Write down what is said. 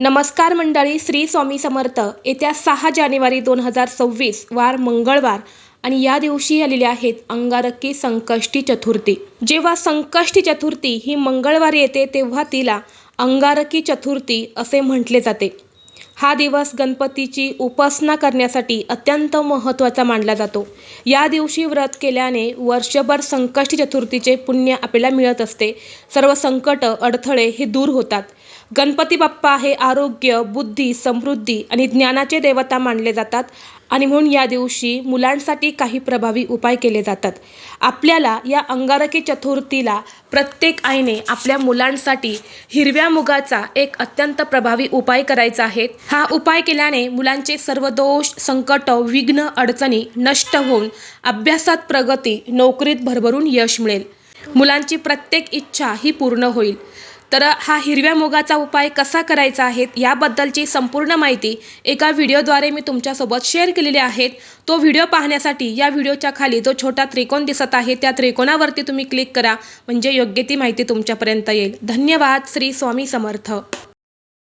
नमस्कार मंडळी, श्री स्वामी समर्थ. येत्या 6 जानेवारी 2026 वार मंगळवार आणि या दिवशी आलेली आहेत अंगारकी संकष्टी चतुर्थी. जेव्हा संकष्टी चतुर्थी ही मंगळवारी येते तेव्हा तिला अंगारकी चतुर्थी असे म्हटले जाते. हा दिवस गणपतीची उपासना करण्यासाठी अत्यंत महत्त्वाचा मानला जातो. या दिवशी व्रत केल्याने वर्षभर संकष्टी चतुर्थीचे पुण्य आपल्याला मिळत असते. सर्व संकट, अडथळे हे दूर होतात. गणपती बाप्पा हे आरोग्य, बुद्धी, समृद्धी आणि ज्ञानाचे देवता मानले जातात आणि म्हणून या दिवशी मुलांसाठी काही प्रभावी उपाय केले जातात. आपल्याला या अंगारकी चतुर्थीला प्रत्येक आईने आपल्या मुलांसाठी हिरव्या मुगाचा एक अत्यंत प्रभावी उपाय करायचा आहे. हा उपाय केल्याने मुलांचे सर्व दोष, संकट, विघ्न, अडचणी नष्ट होऊन अभ्यासात प्रगती, नोकरीत भरभरून यश मिळेल. मुलांची प्रत्येक इच्छा ही पूर्ण होईल. तर हा हिरव्या मुगाचा उपाय कसा करायचा आहे याबद्दलची संपूर्ण माहिती एका व्हिडिओद्वारे मी तुमच्यासोबत शेअर केलेली आहे. तो व्हिडिओ पाहण्यासाठी या व्हिडिओच्या खाली जो छोटा त्रिकोण दिसत आहे त्या त्रिकोणावरती तुम्ही क्लिक करा, म्हणजे योग्य ती माहिती तुमच्यापर्यंत येईल. धन्यवाद. श्री स्वामी समर्थ.